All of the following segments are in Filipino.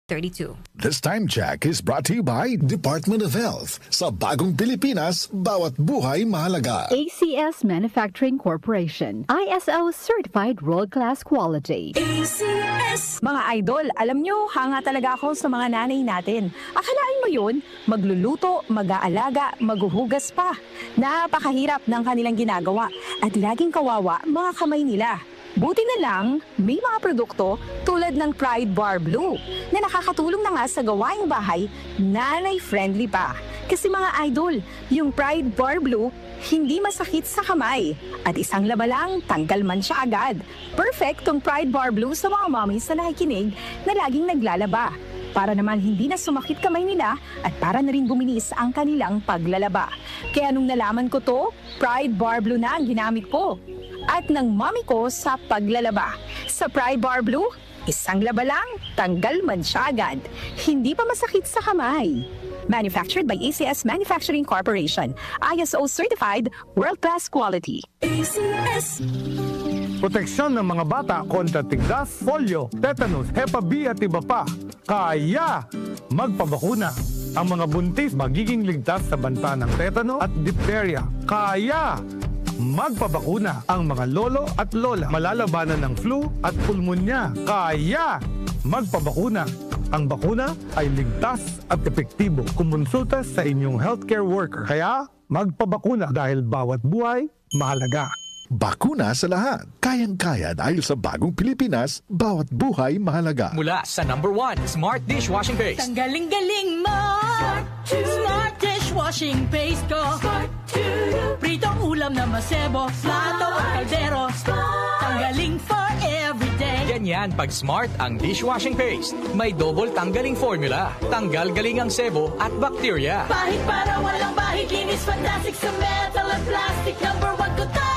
32. This time check is brought to you by Department of Health. Sa bagong Pilipinas, bawat buhay mahalaga. ACS Manufacturing Corporation, ISO Certified World-Class Quality. ACS! Mga idol, alam nyo, hanga talaga ako sa mga nanay natin. Akalain mo yun, magluluto, mag-aalaga, maghuhugas pa. Napakahirap ng kanilang ginagawa at laging kawawa mga kamay nila. Buti na lang, may mga produkto tulad ng Pride Bar Blue na nakakatulong na nga sa gawaing bahay, nanay-friendly pa. Kasi mga idol, yung Pride Bar Blue, hindi masakit sa kamay. At isang laba lang, tanggal man siya agad. Perfect tong Pride Bar Blue sa mga mommies na nakikinig na laging naglalaba. Para naman hindi na sumakit kamay nila at para na rin buminis ang kanilang paglalaba. Kaya nung nalaman ko to, Pride Bar Blue na ang ginamit ko. At ng mommy ko sa paglalaba. Sa Pride Bar Blue, isang laba lang, tanggal man siya agad. Hindi pa masakit sa kamay. Manufactured by ACS Manufacturing Corporation. ISO Certified World-Class Quality. ACS. Proteksyon ng mga bata kontra tigdas, polio, tetanus, Hep B at iba pa. Kaya magpabakuna. Ang mga buntis magiging ligtas sa banta ng tetano at diphtheria. Kaya magpabakuna. Ang mga lolo at lola malalabanan ng flu at pulmonya. Kaya magpabakuna. Ang bakuna ay ligtas at epektibo. Kumonsulta sa inyong healthcare worker. Kaya magpabakuna dahil bawat buhay mahalaga. Bakuna sa lahat. Kayang-kaya dahil sa bagong Pilipinas, bawat buhay mahalaga. Mula sa #1 Smart Dishwashing Paste. Ang galing-galing mo! Smart Dishwashing Paste ko! Pritong ulam na masebo, plato at kaldero. Tanggaling for everyday. Ganyan pag Smart ang dishwashing paste. May double tanggaling formula. Tanggal galing ang sebo at bakterya. Bahid para walang bahid, linis fantastic sa metal at plastic. #1 ko to!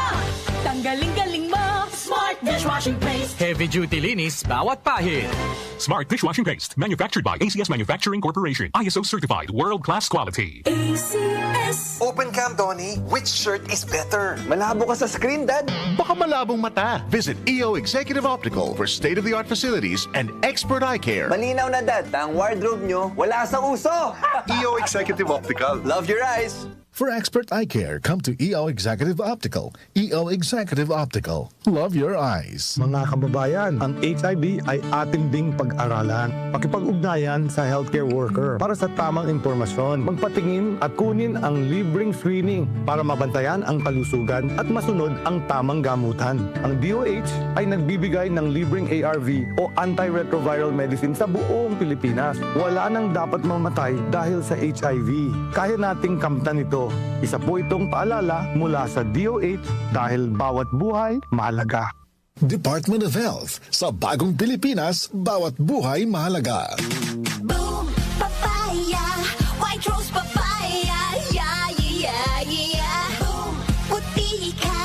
Tanggaling-galing mo! Smart Dishwashing Paste. Heavy duty linis bawat pahid. Smart Dishwashing Paste, manufactured by ACS Manufacturing Corporation. ISO certified, world-class quality. ACS. Open cam, Donnie. Which shirt is better? Malabo ka sa screen, Dad. Baka malabong mata. Visit EO Executive Optical for state-of-the-art facilities and expert eye care. Malinaw na, Dad. Ang wardrobe nyo, wala sa uso. EO Executive Optical. Love your eyes. For expert eye care, come to EO Executive Optical. EO Executive Optical. Love your eyes. Mga kababayan, ang HIV ay ating ding pag-aralan. Pakipag-ugnayan sa healthcare worker para sa tamang impormasyon. Magpatingin at kunin ang libreng screening para mabantayan ang kalusugan at masunod ang tamang gamutan. Ang DOH ay nagbibigay ng libreng ARV o antiretroviral medicine sa buong Pilipinas. Wala nang dapat mamatay dahil sa HIV. Kaya nating kamtan ito. Isa po itong paalala mula sa DOH dahil bawat buhay mahalaga. Department of Health. Sa bagong Pilipinas, bawat buhay mahalaga. Boom! Papaya! White rose papaya! Yeah, yeah, yeah! Boom! Puti ka!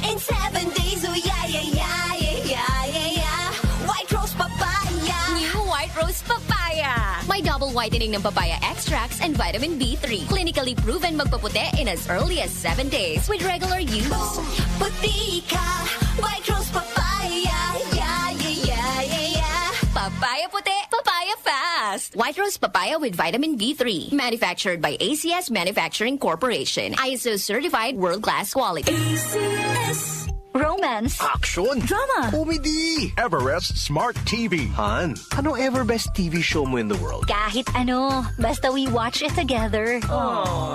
In 7 days, oh yeah, yeah, yeah, yeah, yeah, yeah! White rose papaya! New White Rose Papaya. May double whitening ng papaya extracts and vitamin B3. Clinically proven magpaputi in as early as 7 days with regular use. Boom! Puti ka! White rose papaya! Yeah, yeah, yeah, yeah, yeah! Papaya puti, papaya fast. White Rose Papaya with vitamin B3. Manufactured by ACS Manufacturing Corporation. ISO certified world-class quality. ACS. Romance. Action! Drama. Comedy! Everest Smart TV. Han, anong ever best TV show mo in the world? Kahit ano, basta we watch it together.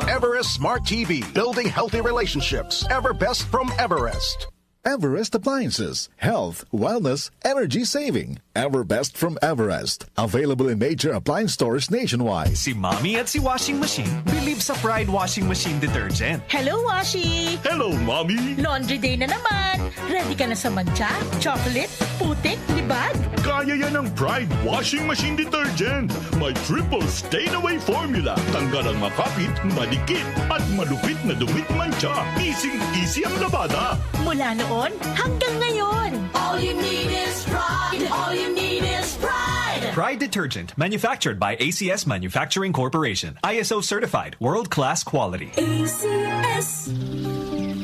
Everest Smart TV. Building healthy relationships. Everbest from Everest. Everest Appliances. Health, wellness, energy saving. Everbest from Everest. Available in major appliance stores nationwide. Si Mommy at si Washing Machine believe sa Pride Washing Machine Detergent. Hello, Washi! Hello, Mommy. Laundry day na naman! Ready ka na sa mancha, chocolate, putik, libag? Kaya yan ang Pride Washing Machine Detergent. May triple stain-away formula. Tanggal ang makapit, malikit, at malupit na dumit mancha. Easy ang labada. Mula noon hanggang ngayon. All you need is pride. All you need is pride. Pride Detergent, manufactured by ACS Manufacturing Corporation. ISO certified, world-class quality. ACS.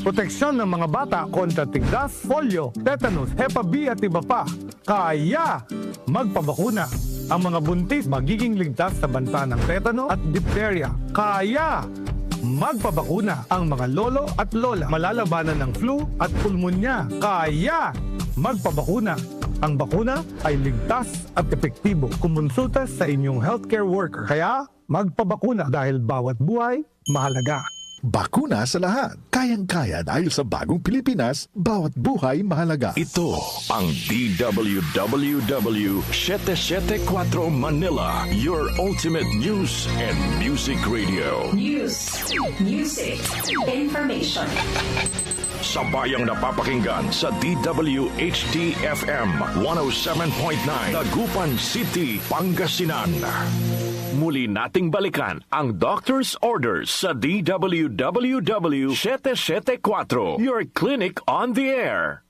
Proteksyon ng mga bata kontra tigdas, polio, tetanus, Hep B at iba pa. Kaya magpabakuna. Ang mga buntis magiging ligtas sa banta ng tetano at diphtheria. Kaya! Magpabakuna ang mga lolo at lola. Malalabanan ng flu at pulmonya. Kaya! Magpabakuna. Ang bakuna ay ligtas at epektibo. Kumonsulta sa inyong healthcare worker. Kaya magpabakuna dahil bawat buhay mahalaga. Bakuna sa lahat. Kayang-kaya dahil sa bagong Pilipinas, bawat buhay mahalaga. Ito ang DWWW 774 Manila, your ultimate news and music radio. News, music, information. Sabayang napapakinggan sa DWHD-FM 107.9 Dagupan City, Pangasinan. Muli nating balikan ang Doctor's Orders sa DWWW 774, your clinic on the air.